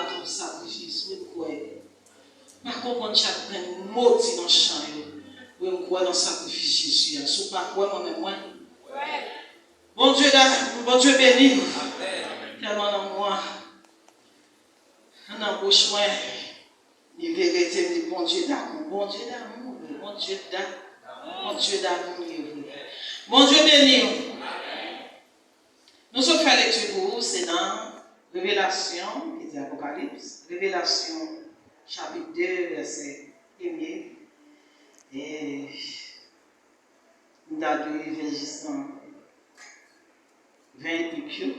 ton sacrifice, oui, quoi. Par contre, chaque mot dit dans le champ, oui, quoi dans le sacrifice Jésus. Si pas quoi, moi-même, moi. Bon Dieu béni. Tellement dans moi. En embauche, moi. Il vérité, bon Dieu d'amour, bon Dieu d'amour, bon Dieu d'amour, bon Dieu d'amour. Bon Dieu béni. Nous sommes fait lecture pour vous, c'est dans Révélation, qui dit Apocalypse, Révélation, chapitre 2, verset 1er, et nous avons jusqu'à 20 et plus.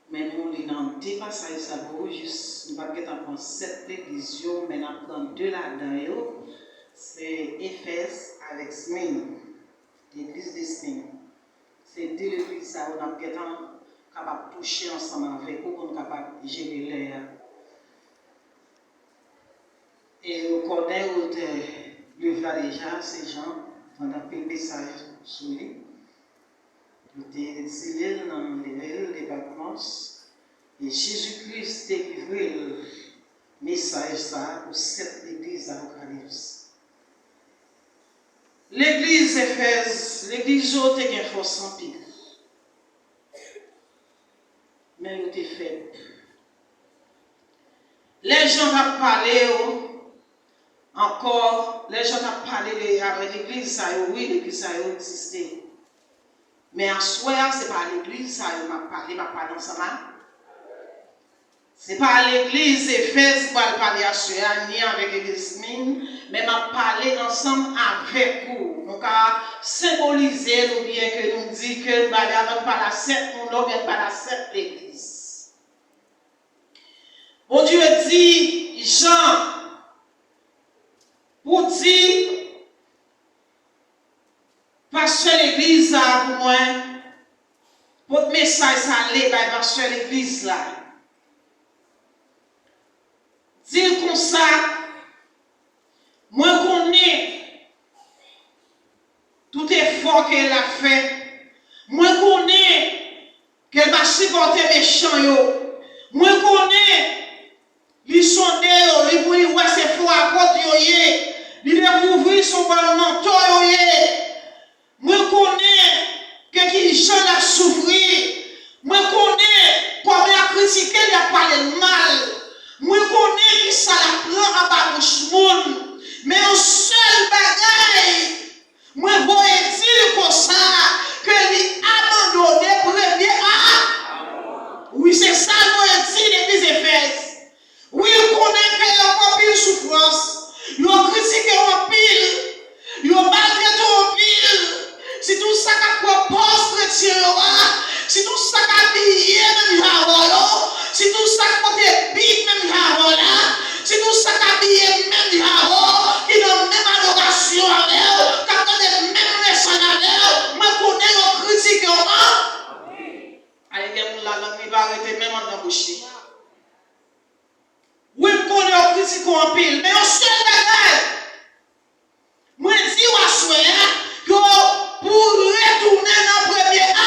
Mais nous avons deux passages, ça vaut juste, nous ne pouvons pas 7 églises, mais nous avons 2 là-dedans. C'est Éphèse avec Smyrne, l'église de Smyrne. C'est 2 églises, ça, nous sommes capables de toucher ensemble avec eux, nous sommes capables de gérer l'air. Et au corner de l'œuvre déjà, ces gens, on a pris le message sur lui. Il était scellé dans les vacances. Et Jésus-Christ délivré le message ça pour cette église d'Apocalypse. L'église Éphèse, l'église haute est une force en pile. Mais elle était faible. Les gens ont parlé encore, les gens ont parlé avec l'église, ça oui, l'église ça existait. Mais en soi, ce n'est pas à l'église, ça m'a parlé ensemble. Ce n'est pas à l'église Éphèse pour parler à soi, ni avec l'église Mine, mais m'a parlé ensemble avec vous. Donc, à symboliser, ou bien que nous dit que nous n'avons pas la secte, nous n'avons pas la secte l'église. Bon Dieu dit, Jean, pour dire, pasteur l'église là pour moi, votre message ça allait par pasteur l'église là. Dire comme ça, moi connais tout effort qu'elle a fait. Moi connais qu'elle va supporter mes chants yo. Moi connais lui sonder yo, lui pour ouais c'est faux à côté yo yé. Lui découvrir son bon manteau yo yé. Moi connais que qui Jean a souffert. Moi connais comment il a critiqué, il a parlé mal. Moi connais qui ça la prend en bas bouche monde. Mais un seul bagaille, moi voyais dire comme ça que lui abandonné premier à. Oui, c'est ça moi dit l'église Éphèse. Oui, on connaît qu'il y a encore pile souffrance. Ils ont critiqué en pile. Ils ont maltraité en pile. Si tout ça qu'a propose chrétien, si tout ça qu'a habillé même Yahweh, si tout ça qu'a porté big même Yahweh, si tout ça qu'a habillé même Yahweh, qui n'a même adoration à elle, qui a même message à elle, moi connais nos critiques, allez, la langue ne va arrêter même en embauché. Oui, je connais nos critiques en pile, mais on se fait moi je dis à soi, que pour retourner dans le premier A,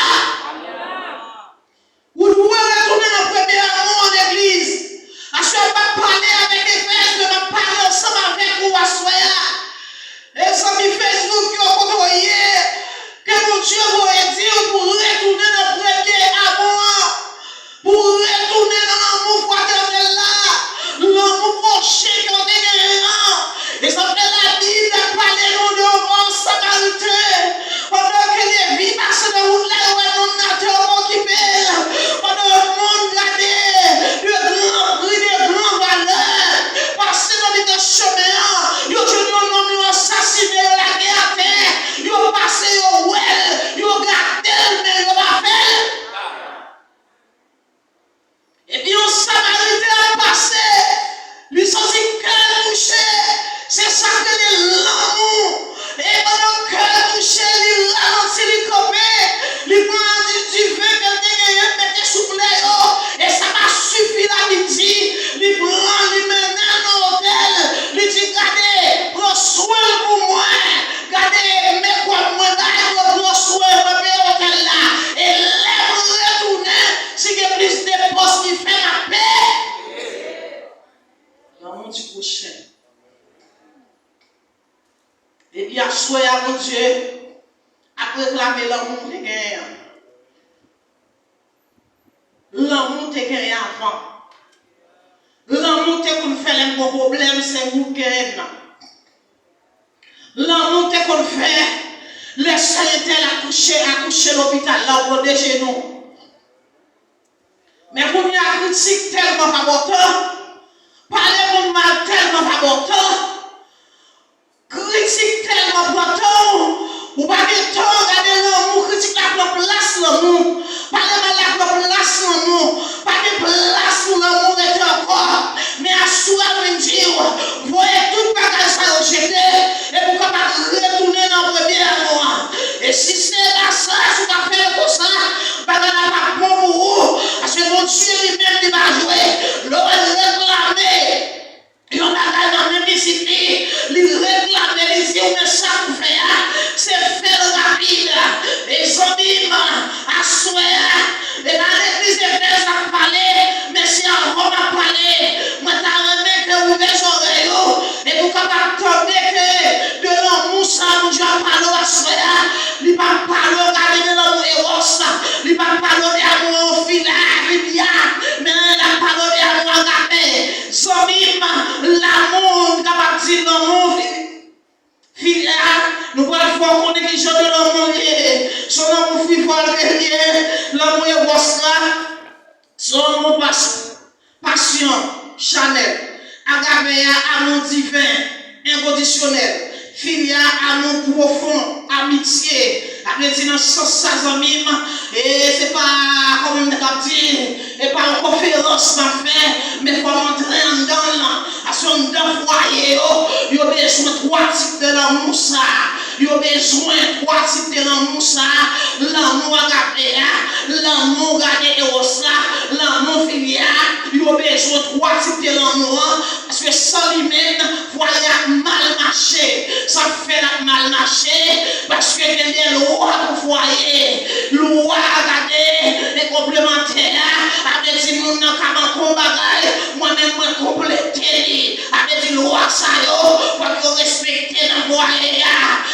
ou pour retourner dans le premier amour en église, à ce qu'on va parler avec Éphèse, on va parler ensemble avec vous à soi. Et ça me fait Facebook qui ont côtoyé, que mon Dieu vous dire pour retourner dans le premier amour, pour retourner dans l'amour fraternel là, l'amour prochain qu'on est. Et ça Assoyez à mon Dieu, à réclamer l'amour de gagné. L'amour de gagné avant. L'amour qu'on fait un problème, c'est vous qui êtes là. L'amour qu'on fait, les sanitaires accoucher l'hôpital là, au de chez nous. Mais pour y a critique tellement important, parler mon mal tellement important, critique tellement important, ou pas de temps, regarder l'amour, critique la place l'amour, parler mal la place l'amour, pas de place pour l'amour est encore, mais à soi me dire, voyez tout bagage ça au jeter, et pour capable retourner dans le premier amour. Et si c'est là ça, si tu as fait comme ça, bagage n'a pas bon pour vous, parce que mon Dieu lui-même il va jouer, l'on va réclamer. Il y en a dans la même discipline, il réclame, il dit, mais ça pour faire, c'est faire rapide. Et ils ont dit, à souhait, et dans l'église de Fès a parlé, mais si en Rome a parlé, moi t'as remis que vous les oreilles, et vous capable de que de l'amour, ça, mon Dieu a parlé à souhait, il va parler, regardez de l'amour Eros, il va parler d'amour Philia, mais la parole d'amour agapé, Zomim, l'amour, capable de dire l'amour, Philia, nous allons voir qu'on est qui chante l'amour, son amour frivole, l'amour Eros là, son amour passion, Chanel, agapé, amour divin, inconditionnel. Philia, amour profond, amitié. Après, c'est dans ce sens, et c'est pas comme on a dit, et pas une conférence m'a fait, mais il faut entrer en dedans, à son dedans foyer, il y a besoin de 3 types de l'amour, ça. Il y a besoin de 3 types de l'amour, ça. L'amour agapé, l'amour gardé et l'amour Philia. Il y a besoin de 3 types de l'amour, parce que sans lui-même, foyer mal marché. Ça fait la mal marché, parce que il y a des lois pour foyer. Loi regardez, les complémentaires, avec des gens qui ont un moi-même, je compléter. Avec des lois, ça y est, pour respecter le foyer.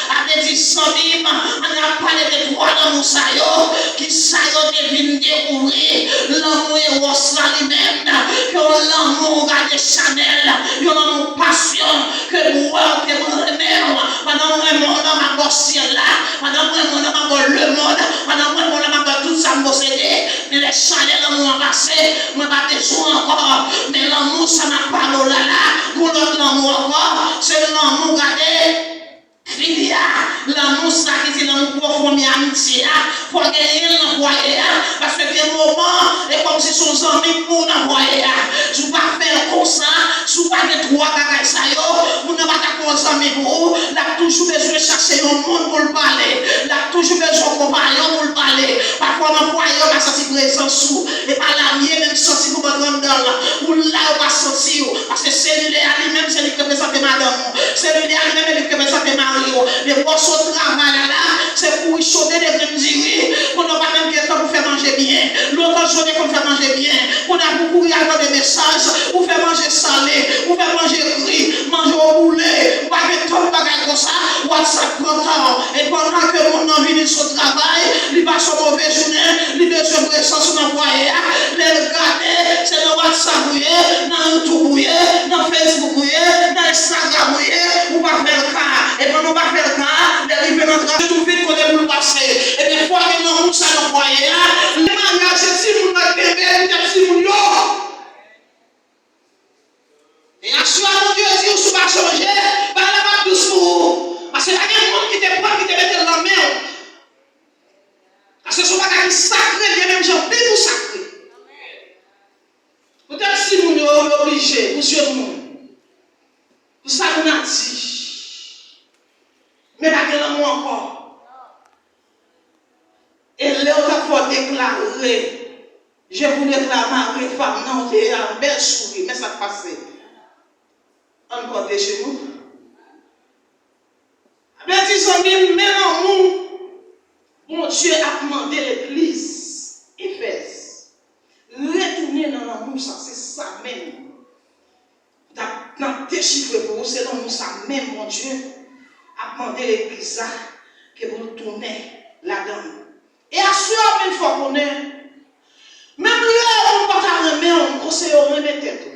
Avec des samedi, on a parlé de droits dans ça y est, qui ça y est, devine découvrir l'amour et Ross lui-même, que l'amour de Chanel, que l'amour passion, que moi, que mon remède, pendant que mon homme a bossé là, pendant que mon homme a le monde, pendant que mon homme a tout ça possédé, mais les Chanel l'amour passé, moi pas besoin encore, mais l'amour ça n'a pas là là, pour l'autre l'amour encore, c'est l'amour gardé. Philia, l'amour ça qui est l'amour profond et amitié, il faut gagner l'envoyer, parce que des moments, et comme si son ami pour l'envoyer, je ne vais pas faire comme ça, je ne vais pas faire 3 bagages ça, vous n'avez pas d'accord ami pour vous, il a toujours besoin de chercher un monde pour le parler, il a toujours besoin de compagnon pour le parler, parfois l'envoyer, il va sentir présence sous, et par la mienne, même sentir pour votre homme dans là, ou là, on va sentir, parce que celui-là lui-même, c'est lui qui représente madame, celui-là lui-même, il représente madame. Les bosses au travail là, c'est pour y sauter des grandes qu'on n'a pas même quelqu'un pour faire manger bien. L'autre journée qu'on fait manger bien, qu'on a beaucoup regardé des messages, pour faire manger salé, pour faire manger riz, manger au boulet, ou pas faire tout le bagage comme ça, WhatsApp content. Et pendant que mon homme vient sur le travail, il va sur mauvaise journée, il besoin de présence dans le foyer, les regarder, c'est dans WhatsApp, dans YouTube, dans Facebook, dans Instagram, ou pas faire le cas. Et quand on va faire le cas, d'arriver dans le travail, tout vite qu'on est pour le passer. Et des fois, que nous, ça nous croyait, les mariages, c'est si vous n'avez pas si vous et à ce moment, Dieu dit, vous ne pas changer, bah là, pas tous pour vous. Parce que il y a des gens qui te prennent, qui te mettent dans la main. Parce que ce n'est pas quelque chose sacré, bien même, j'en prie pour sacré. Peut-être si vous êtes obligé, vous suivez le monde. Pour ça, vous n'avez dit. Mais pas de l'amour encore. Et là, on a faut déclarer. Je vous déclare, ma femme, non, c'est un bel sourire, mais ça passe. Encore de chez nous. Mais disons bien, mais l'amour, mon Dieu a demandé l'église, Éphèse, retourner dans l'amour, ça c'est ça même. Dans déchiffrer pour vous, c'est l'amour, ça même, mon Dieu. a demandé l'église que vous tournez là-dedans. Et à ce une fois qu'on est, même là, on ne va pas remettre, on conseille de remettre tête.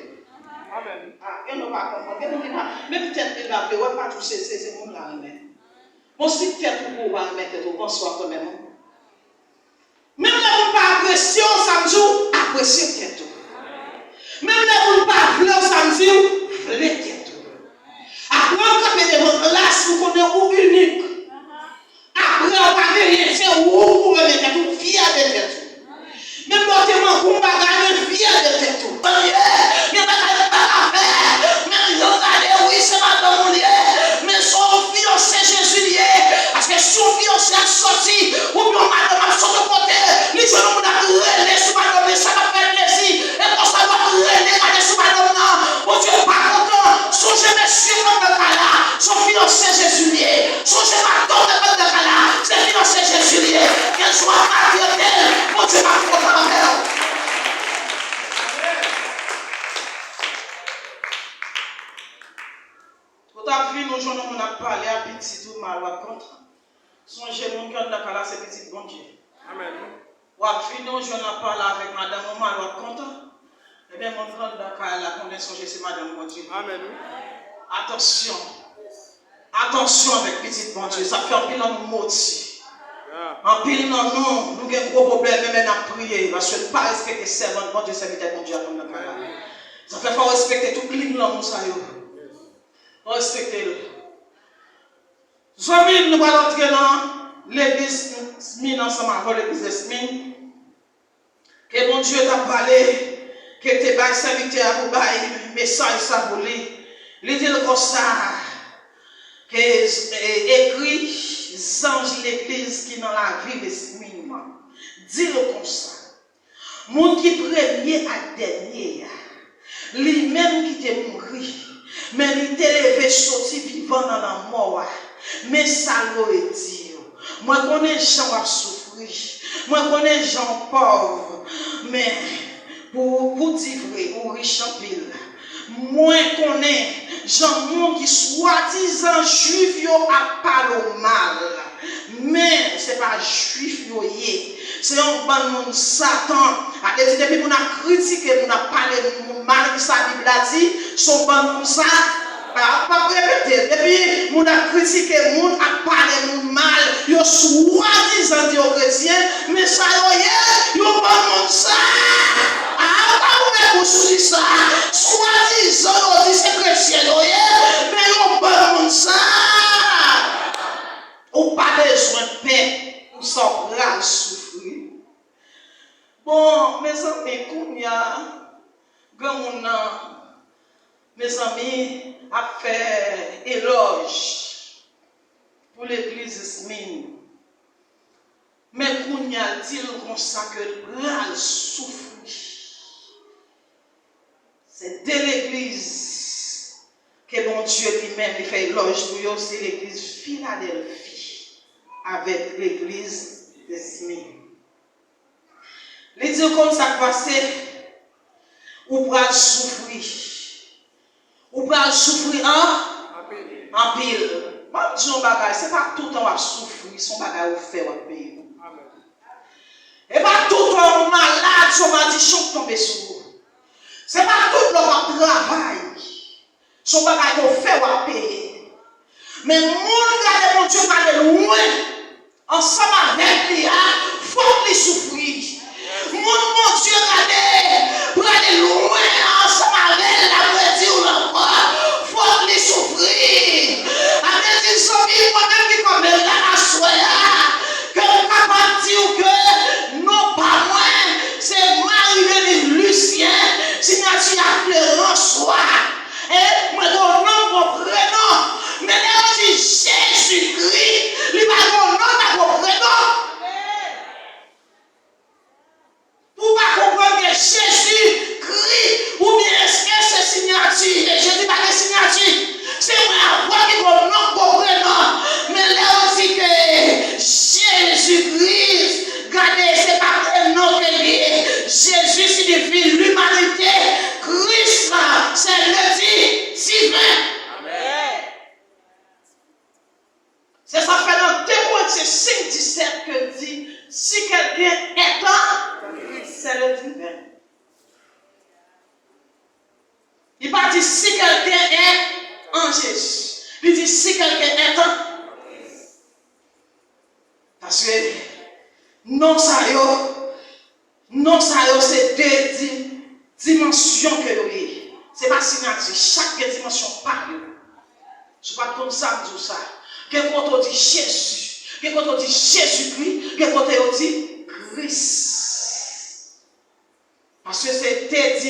Amen. Ah, elle ne va pas comprendre. Même tête, elle va faire, pas toucher ces mondes-là. Bon, si tête, on va remettre tête, on bonsoir quand même. Même là, on ne va pas apprécier, samedi, apprécier tête. Même là, on ne va pas vouloir samedi, vouloir tête. Après, on va mettre devant glace, vous connaissez où unique. Après, on va rien, c'est où vous remettez tête, fier de tête. Même l'autre, on va gagner fier de tête. Il n'y a pas de faire. Même regardez, oui, c'est madame mon lieu. Mais son fiancé Jésus lié. Parce que son fiancé a sorti. Ou bien madame a sorti de côté. Les gens ont relé sur madame. Ça va faire plaisir. Et quand ça va relé sur madame, non. Dieu n'est pas content. Songez monsieur dans le cas là. Son fiancé Jésus lié. Songez madame dans le cas là. C'est fiancé Jésus lié. Qu'elle soit mariée d'elle. Mon Dieu n'est pas content. Nous gens on a parlé à petit tout mal contre. Songez mon cœur de la c'est petit bon Dieu. Amen. Ou à finir nous on a parlé avec madame on mal contre. Eh bien mon cœur de la qu'on est songé c'est madame bon Dieu. Amen. Attention. Attention avec petit bon Dieu, ça fait un pile en maudit. En pile non nous avons un gros problème même à prier parce que pas respecter servant bon Dieu serviteur bon Dieu comme la ça fait faut respecter toute ligne là nous ça yo. Respectez-le. Zombie, nous allons entrer dans l'église Smine ensemble avec l'église de Smine. Que mon Dieu t'a parlé, que tes bails serviteurs pour bailler, message ça pour lui. Il dit comme ça, que écrit ange l'église qui est dans la vie de Smine. Dis-le comme ça. Monde qui premier à dernier, lui-même qui t'est mort. Mais il t'est levé sorti vivant dans la mort. Mais ça l'a dit. Moi, je connais les gens à souffrir. Moi, je connais les gens pauvres. Mais pour dire vrai, ou riche en pile. Moi, je connais les gens qui soi-disant juifs à parler mal. Mais ce n'est pas juif, c'est un bon monde Satan. Depuis qu'on a critiqué, qu'on a parlé de mal que sa Bible a dit, son bon monde ça. Pas répéter. Depuis qu'on a critiqué, qu'on a parlé de mal, ils ont soi-disant dit aux chrétiens, mais ça y est, ils ont bon monde ça. Vous souci ça, soi-disant, on dit c'est chrétien, mais ils ont bon monde ça. Ou pas besoin de paix, ou sans rage souffrir. Bon, mes amis, mes amis, a fait éloge pour l'église Smine. Mais Kounia dit comme ça que rage souffrir. C'est de l'église que mon Dieu lui-même fait éloge pour eux, c'est l'église Philadelphie avec l'église de Smine. Les dieux comme ça passé, ou pour souffrir. Ou pour souffrir en pile. Moi, je dis un bagage, ce n'est pas tout le temps à souffrir, son bagage au fait au pays. Et pas tout le temps malade, son malédiction tombe sur vous. Ce n'est pas tout le temps travail, son bagage au fait au pays. Mais mon gars, mon Dieu, va aller loin, ensemble avec lui, il faut lui souffrir. Mon Dieu, regardez, pour aller loin, ensemble avec la voiture ou l'enfant, faut les souffrir. Avec des amis, moi-même qui comme là, la soya, que on capable dire que non, pas moi, c'est Marie-Hélène Lucien, signature à Florence Soir. Et moi, mon nom, mon prénom, mais là, on dit Jésus-Christ, il va mon nom, mon prénom. Pour pas comprendre que pas dit si quelqu'un est en Jésus. Il dit si quelqu'un est en. Parce que non, ça c'est deux dimensions que vous avez. Ce n'est pas signature. Chaque dimension parle. Je ne sais pas comme ça, tout ça. Quel côté on dit Jésus, quel côté on dit Jésus-Christ, quel côté on dit Christ. Parce que c'est deux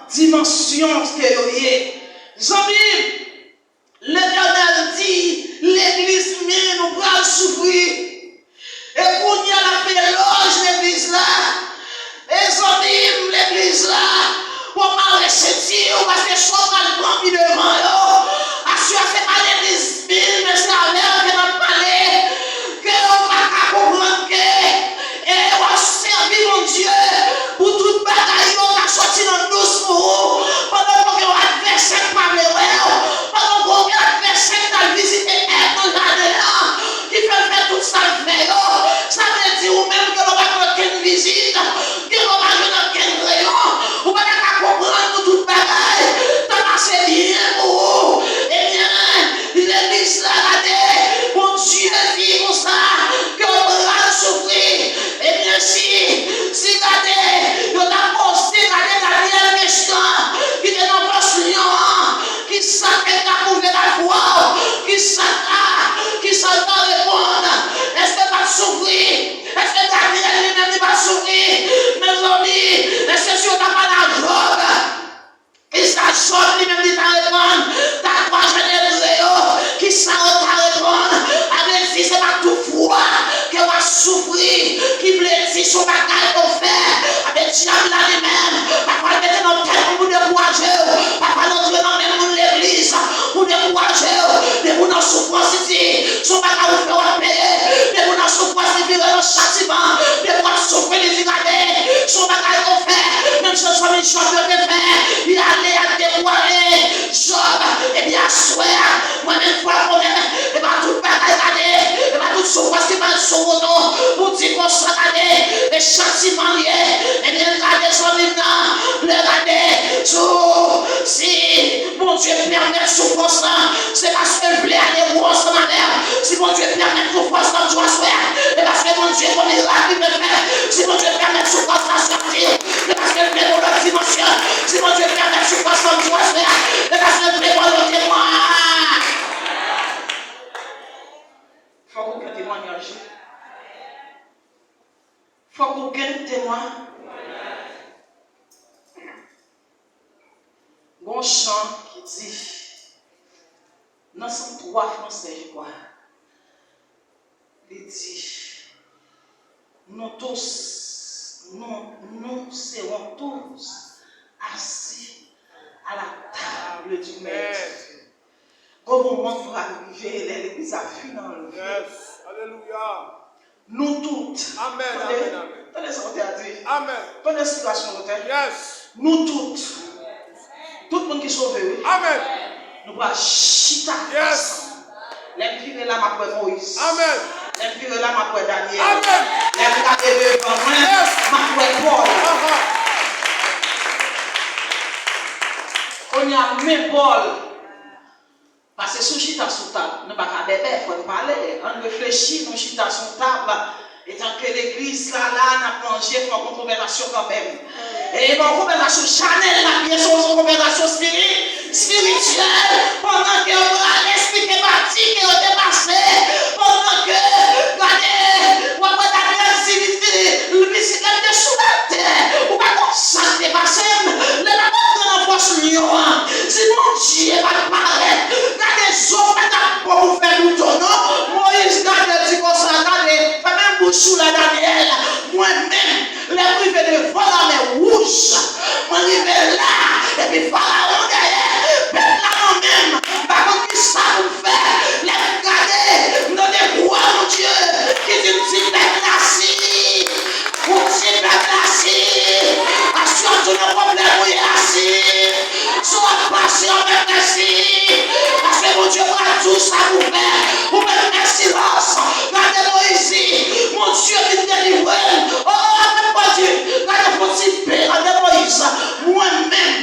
dimensions que vous avez. Zambie, l'Éternel dit, l'église nous va souffrir. Et pour y aller la loge l'église là, et Zambie, l'église là, pour mal ressentir, parce que je vais remplir devant eux. Assure, c'est pas l'église mille, mais c'est la mère qui m'a parlé, que l'on va comprendre que, et on va servir mon Dieu, pour toute bataille, on va sortir dans douce pour vous, pendant qu'on va adversaire par le pendant qu'on va adversaire qui a visité un jardin, qui fait faire tout ça, ça veut dire ou même que l'on va faire aucune visite, que l'on va faire aucun rayon, ou pas qu'à comprendre toute bataille, t'as passé bien pour vous. Eh bien, l'église là, mon Dieu dit comme ça, que l'on va souffrir. Eh bien, si regardez, on a posté, regardez Daniel méchant, qui est dans votre lion, qui s'appelle à prouver la foi, qui s'attend répondre. Est-ce que va souffrir? Est-ce que Daniel lui-même va souffrir? Mes amis, est-ce que si on n'a pas la drogue, qui s'achète lui-même dit à répondre, t'as trois généraux qui s'arrêtent à répondre, avec si c'est pas tout froid, qui va souffrir, qui blesse son bagage qu'on fait, avec diable là lui-même, parfois il mettait dans le tête pour décourager, parfois l'autre dans même monde l'église, pour décourager, des gens en souffrance ici, son bagage vous fait payer, des gens en souffrance ici, dans châtiment, des gens souffrir les regarder, son bagage qu'on fait, même si ce soit une chose de faire, il allait à dévoiler, Job, et bien soir, moi-même fois qu'on est, et bien tout bagage regarder, et bien tout souffrance qui va sur vous, pour dire qu'on soit regardé, les châtiments liés, et bien regardez son vivant, le regarder, si mon Dieu permet souffrance, c'est parce que je voulais aller où on se manière, si mon Dieu permet souffrance, comme je dois faire, et parce que mon Dieu, mon miracle, il me fait, si mon Dieu permet souffrance, à sortir, et parce que je voulais pour l'autre dimension, si mon Dieu permet souffrance, comme je dois faire, et parce que je voulais pour l'autre témoin. Il faut qu'on ait un témoignage. Il faut qu'on ait un témoin. Bon chant qui dit, dans 103 français, je crois, il dit, nous tous, nous serons tous assis à la table du maître. Au moment où arriver, l'église a fini dans le feu. Alléluia. Nous toutes. Amen. Tenez ce qu'on a dit. Amen. Tenez la situation au terre. Yes. Nous toutes. Tout le monde qui est sauvé, oui. Amen. Nous allons chita. Yes. L'empire là, ma poète Moïse. Amen. L'empire là, ma poète Daniel. Amen. L'empire devant moi, ma poète Paul. On y a même Paul. Parce que sous chita sous table, nous ne pouvons pas bébé, il faut parler. On réfléchit, nous chita sous table. Et tant que l'église là, n'a plongé, il faut une conversation quand même. Et une conversation charnelle, la pièce, une conversation spirituelle. Pendant que on va expliquer partie que on est passé. Pendant que, regardez, on va dire, le bicyclette est sous la terre. Ou pas comme ça, c'est passé. Le matin, on va se lion. Si mon Dieu va paraître, regardez, les hommes, pour vous faire nous donner. Moïse, regardez, dit comme ça, regardez, fais même bouchou là, Daniel. Moi-même, les privés de voir la mer rouge. Moi, arrivé là, et puis Pharaon derrière, peuple là moi-même, par contre, qui ça vous fait? Les regarder, nous des rois, mon Dieu, qui dit, petit peuple assis, petit peuple assis, assure tout nos problèmes, oui, assis, sois patient, même assis, parce que mon Dieu va tout ça vous faire, vous mettez un silence, regardez Moïse, mon Dieu qui délivre, oh, mon Dieu, regardez mon petit père, regardez Moïse, moi-même,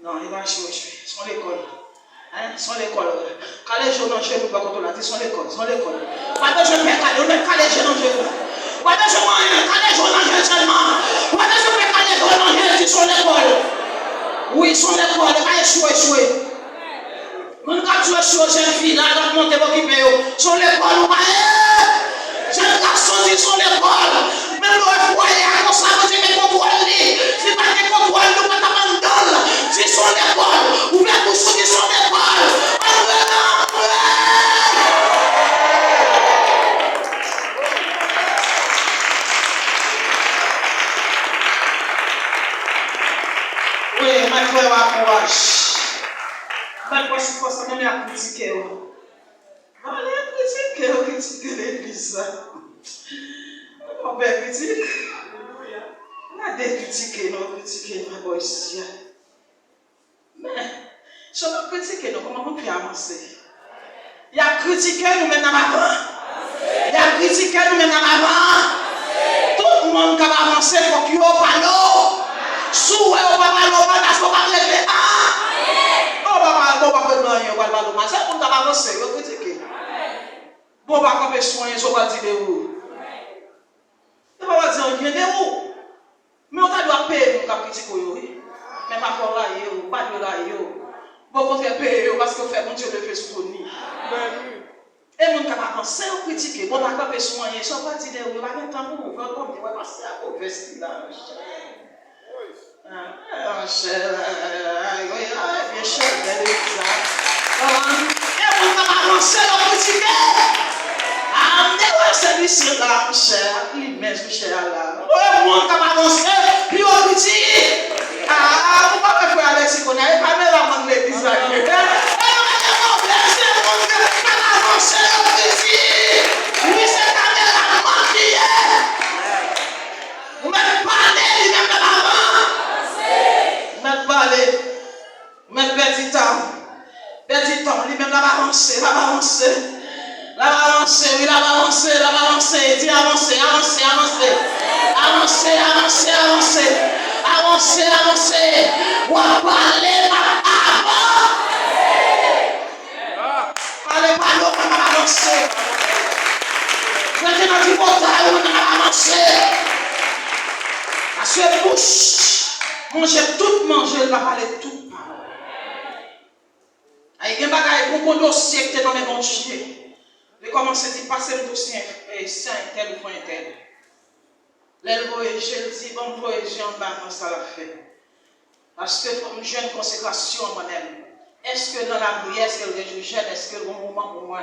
Non, il va jouer. Son l'école. Son l'école. Quand les gens n'ont pas contre la tête, son l'école. Pas de je fais quand les gens n'ont pas de je mange, quand les gens n'ont seulement. Pas de je fais quand les gens n'ont son l'école. Oui, son l'école, il va échouer. Mon gars, tu es sur jeune fille, là, il va monter pour qui paye. Son l'école, ou pas. Jeune garçon, dit son l'école. Même le foyer, comme ça, vous avez contrôle. C'est pas des contrôles, nous pas t'abandonner. C'est son école. Ouvrez pour ceux qui sont l'école. Oui, ma frère va courage. Mais quoi, c'est pour ça que je vais critiquer. Allez, critiquer l'église. On va critiquer. On a des critiquer, ma boy ici. Mais, si on critique, comment on peut avancer? Il y a critiqué nous-mêmes dans l'avant. Il y a critiqué nous-mêmes dans l'avant. Tout le monde qui va avancer, il faut qu'il y ait pas l'eau. Sous et au papa l'eau, parce qu'on va régler. Oh, papa, on va pas prendre l'eau, c'est pour nous avancer, il faut critiquer. Bon, va camper soigner, ça va dire où? Il va dire, on vient de où? Mais on doit payer pour critiquer, oui. Mais pas pour là, pas de là, bon, contre payer parce que fait mon Dieu le fait sous nid. Et mon capable penser ou critiquer, bon, pas camper soigner, ça va dire, on va mettre temps pour vous, comme on va passer à vos vestes là. Bien cher, et mon capable penser ou critiquer. Celui-ci là, cher, l'immense cher là. Ouais, moi, quand on avance, priorité. Vous pas me faire Alexis qu'on a pas même la manque l'église là. Oui, c'est la caméra maquillée. Vous m'avez parlé, lui-même de l'avant. Vous m'avez parlé. Vous m'avez petit temps, lui-même là va avancer. La va avancer, oui, la va avancer, dis avancer. On va parler avant. Allez, parlons, on va avancer. Vous êtes dans du portail, on va avancer. À ce bouche, manger, je vais parler tout. Il y a des bagages pour qu'on dossier qui est dans les bons chiens. Je commence à dire, passer le dossier, c'est un tel ou pas un tel. L'élevage, je le dis, bon, voyage en bas, ça l'a fait. Parce que comme jeune consécration moi-même, est-ce que dans la prière, est-ce que le jeune, est-ce que le bon moment pour moi?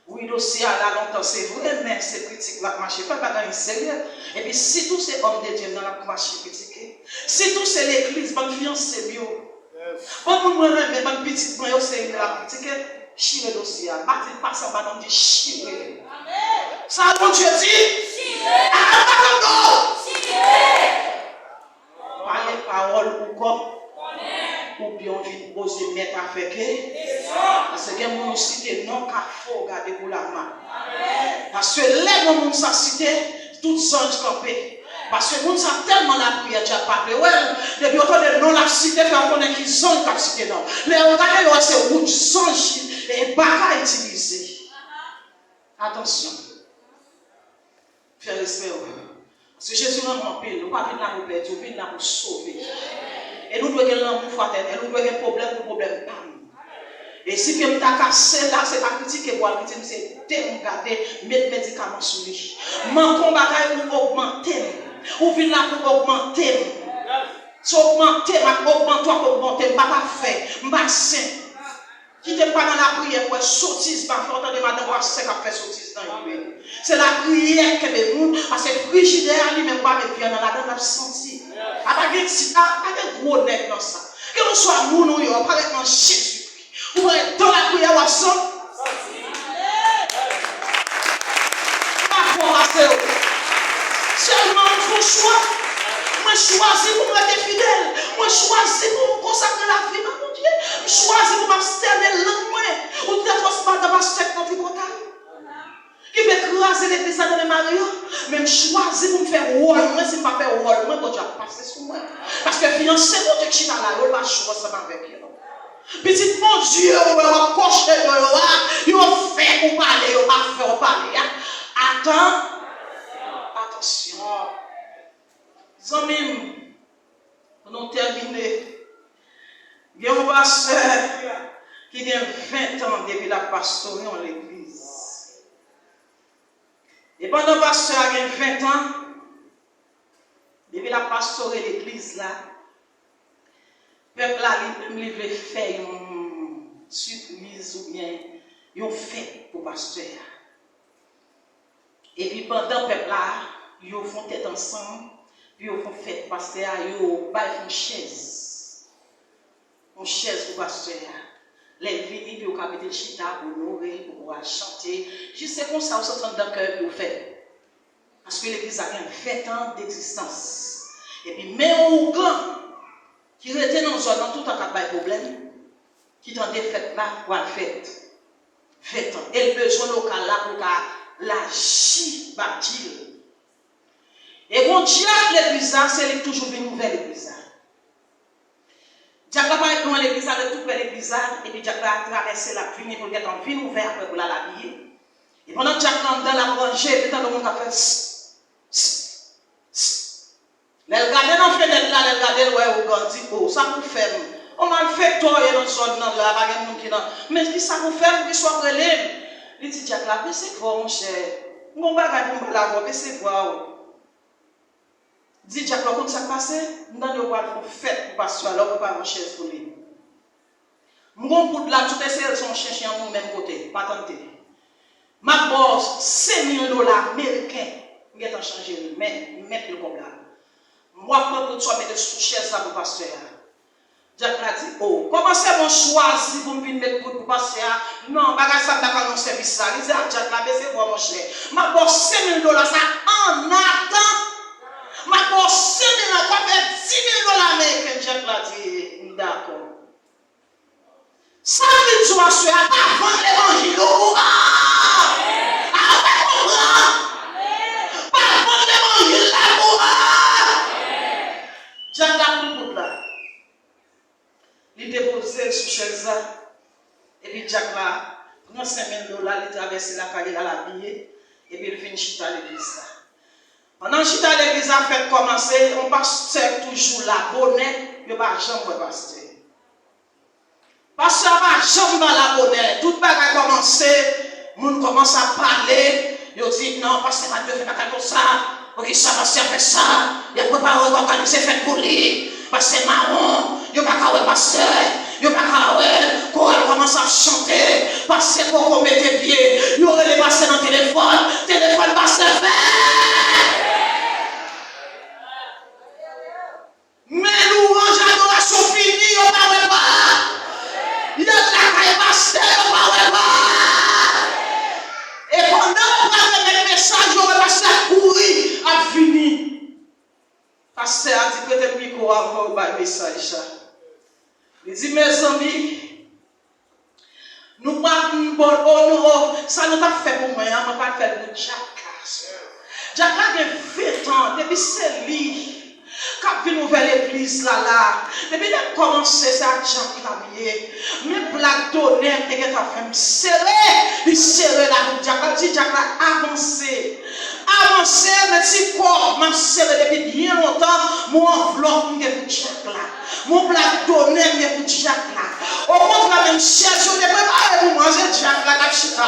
Oui, le dossier à la longtemps, c'est vrai, mais c'est critique la marche. Pas de sérieux. Et puis, si tous ces hommes de Dieu dans la marche critiqués, si tous c'est l'église, bonne fiancée, c'est mieux. Bon, pour moi, mais bonne petite, moi, c'est la critique. Chire le dossier. Bâtir pas ça, pas non dit chire. Ça, mon Dieu dit. Parler parole ou comme. Ou bien on vient poser mettre à faire que. Parce que mon cité non qu'à faut garder pour la main. Parce que les gens sont cités, toutes anges campés. Parce que nous sommes tellement la prière, tu as parlé. Ouais, depuis autant de non la cité, fait on connaît qu'ils sont la cité non. Mais regardez, c'est où ils sont et baka utilisé. Attention. Faire respect. Parce que Jésus nous en pile, nous ne pouvons pas venir là pour perdre, nous venons là pour sauver. Et nous devons avoir l'amour fraternel, nous devons avoir un problème pas. Et si vous avez cassé là, c'est pas critiquer pour critiquer, c'est dégarder, mettre médicaments sur lui. Mon combat pour augmenter. Ou venez là pour augmenter. Si augmenter, augmenter, pas fait, pas sain. Qui n'est pas dans la prière pour sottise, pas faire entendre madame voir c'est qu'a fait sottise dans lui. C'est la prière que les gens, parce que frigidaire lui-même pas mais bien dans la donne senti. Pas de gros nez dans ça. Que nous soit nous nous pas avec Jésus. Ou dans la prière ou son. Pas pour passer. Seulement il faut choix. Moi choisi pour être fidèle. Moi choisi pour me consacrer la vie à mon Dieu. Choisi pour m'abstenir l'anglais. Ou peut-être pas dans ma secte dans le portail. Qui fait choisi l'église dans le Mario, même choisi pour me faire rôle, moi si je ne pas faire rôle, moi, Dieu a passé sur moi. Parce que financer, mon Dieu qui est là, il va choisir avec lui. Petit mon Dieu, on va cocher, il va faire pour parler, il va faire pour parler. Attention. Amis, pour nous terminer, il y a un pasteur qui a 20 ans depuis la pastorie dans l'église. Et pendant que le pasteur a 20 ans, depuis la pastorie de l'église là, le peuple là, il veut faire une surprise ou bien une fête pour le pasteur. Et puis pendant que le peuple là, ils font tête ensemble, puis ils font fête pour le pasteur, ils font une chaise. Une chaise pour le pasteur. Les vignes, puis ils ont mis le chita pour l'oreille, pour chanter. Je sais comme ça, vous s'entendez dans le cœur, puis vous faites. Parce que l'église a 20 ans d'existence. Et puis, même aux grands qui étaient dans zone, dans tout un cas de problème, qui t'ont des fêtes là, pour la fête. 20 ans. Et le besoin local là, pour l'agir, bâtir. Et mon diable, l'église, c'est toujours une nouvelle église. Diable a parlé dans l'église, de tout près l'église, et puis Diable a traversé la vigne pour être en vigne ouverte après pour l'habiller. Et pendant que Diable dans la rangée, tout le monde a fait. Les regarder dans la fenêtre là, les regarder ouais, au gandhi, oh, ça pour faire. On m'a fait toi dans la zone là, pas de qui là. Mais qui ça pour faire pour qu'il soit relève. Il dit Diable là, c'est fort mon cher. Mon bagage pour la voir, c'est fort. Dit Diable, comment ça passe? Nous allons faire fête pour passer alors pour pas une chaise pour lui. Mon bout de là, tout est son chien en même côté, pas tenter. Ma boss, 5 millions de dollars américains, il a changé, mais le comme là. Moi, pour toi, mettre sous chaise là pour passer. Diable a dit, oh, comment c'est mon choisi pour me mettre pour passer? Non, bagage ça n'a pas mon service là. Il dit, Diable, c'est moi mon cher. Ma boss, 5 millions de dollars, ça en attend. Ma bosse, 5 000 ans, ça fait 10 000 dollars américains. Jack l'a dit, d'accord. Ça veut dire, tu as avant l'évangile. Pas avant l'évangile là. Jack l'a pris pour là. Il déposait sous chaise. Et puis Jack l'a pris 5 000 dollars, il traversait la carrière à l'habiller. Et puis il finit chuter à l'église. Pendant que chita l'église a fait commencer, on passe toujours la bonnet, il n'y a pas de chambre pour pasteur. Pasteur n'a pas de chambre dans la bonnet. Tout le monde a commencé, le monde commence à parler. Il dit non, pasteur n'a pas de faire comme ça. Ok, ça, pasteur fait ça. Il a préparé organiser fête pour lui. Pasteur marron, il n'y a pas de pasteur. Il n'y a pas de chorale commence à chanter. Pasteur pour mettre les pieds. Il y aurait les pasteurs dans le téléphone, pasteur fait. Mais louange, adoration finie, on ne va pas. Il y a de la caille pasteur, on ne va pas. Et pendant qu'on va mettre le message, on va passer à courir, à finir. Pasteur a dit peut-être micro avant le message. Il dit mes amis, nous pas ça nous a fait pour moi, on ne va pas faire pour Jack. Jack a 20 ans, depuis c'est lui. Quand il nous vers l'église là, depuis qu'il a commencé ça, Jack Lamier, mes blagues d'honneur, il a fait serrer la route. Jack a dit, Jack a avancé. Avancé, mais si quoi, m'a serré depuis bien longtemps, mon enveloppe est pour Jack là. Mon blague d'honneur est pour Jack là. Au moins, la même chaise, je n'ai pas pour manger Jack là, la chita.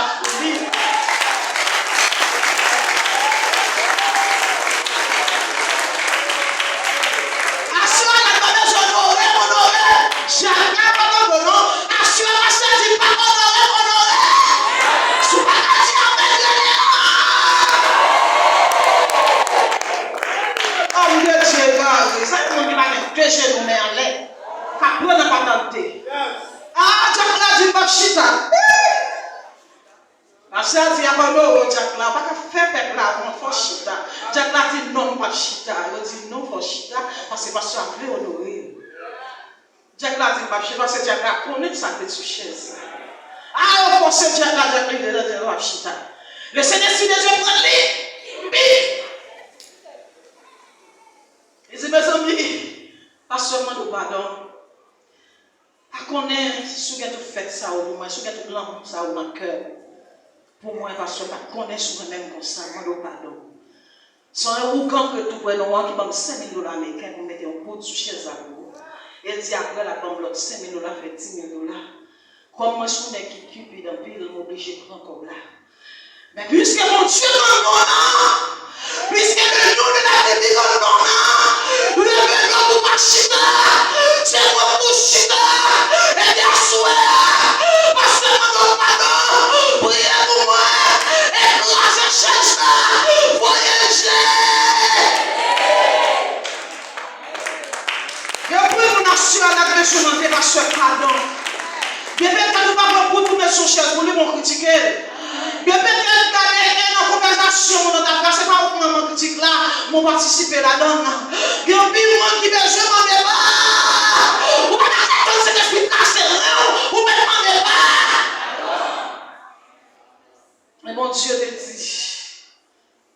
Jack l'a dit non, pas chita. Il dit non, pas chita, parce que parce que je veux honorer. Jack l'a dit pas chita, parce que Jack l'a connu ça fait sous chaise. Ah, on pense que Jack l'a dit pas chita. Le Saint-Esprit de Dieu prend lui. Il dit, mes amis, pas seulement nous pardon. À connaître ce que tu fais ça ou moi, ce que tu l'as ça ou dans le cœur. Pour moi, parce que je connais sur moi-même comme ça, moi, nous pardon. Sans un rougan que tout prenons, qui donne 5 000 $ américains pour mettre un pot sur chez vous. Et dit après la banque, l'autre 5 000 $, fait 10 000 $. Comme moi, je connais qui cupide dans le pays, je suis obligé de prendre comme là. Mais puisque mon Dieu est dans le puisque le nom de la Bible est dans le nom pour ma chita, c'est moi pour chita, et bien souhait, parce que mon pardon, priez pour moi, et grâce à chaque voyagez. Et puis mon nation a la grâce de parce que pardon. Bien peut-être que nous ne pouvons pas tourner son cher pour lui, mon critiquer. Bien peut-être que dans la conversation, dans ta place, ce n'est pas pour mon critique là, mon participer là-dedans. Il y a un monde qui besoin de débat. Ou pas dans cet esprit cassé, ou pas dans débat. Mais mon Dieu te dit,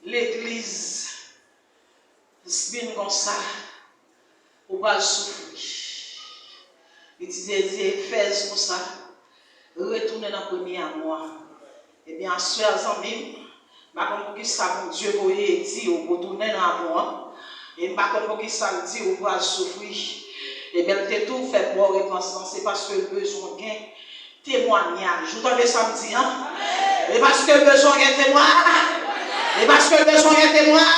l'église, c'est bien comme ça, ou pas souffrir. Il disait, Éphèse comme ça, retournez dans le premier à moi. Eh bien, soeurs amis, je ne sais pas qui ça, mon Dieu, vous dit, vous retournez dans moi. Et je ne sais pas qui ça dit, vous allez souffrir. Eh bien, c'est tout fait pour repentance, c'est parce que le besoin gain témoignage. Vous entendez ça me dire, hein? Et parce que le besoin gain témoignage. Et parce que le besoin gain témoignage.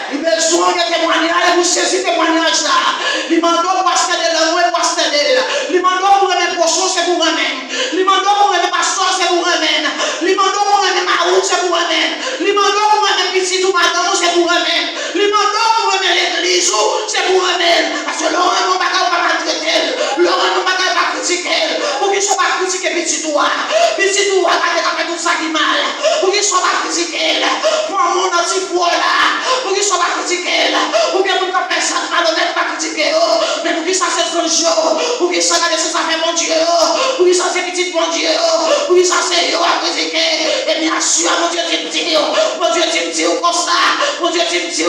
Il besoin de témoignage, vous saisissez témoignage là. Il m'a dit pour acheter de l'amour, pour acheter de là. Il m'a dit pour remettre poisson, c'est pour remettre. Il m'a dit pour remettre pasteur, c'est pour remettre. Il m'a dit pour remettre maroute, c'est pour remettre. Il m'a dit pour remettre petit ou madame, c'est pour remettre. Il m'a dit pour remettre l'église, c'est pour remettre. Parce que l'homme ne va pas maltraiter. L'homme ne va pas critiquer. Pour qu'il ne soit pas critiqué petit doigt. Petit doigt, quand il a fait tout ça qui mal. Pour qu'il ne soit pas critiqué. Pour mon anti-foi là. Pour qu'il soit pas critiqué là, ou bien pour que personne malhonnête pas critiqué, mais pour qu'il soit ses anges, pour qu'il soit regardé ses affaires, mon Dieu, pour qu'il soit ses petites, mon Dieu, pour qu'il soit ses à critiquer, et bien sûr, mon Dieu, tu me dis, mon Dieu, tu me dis, comme ça, mon Dieu, tu me dis,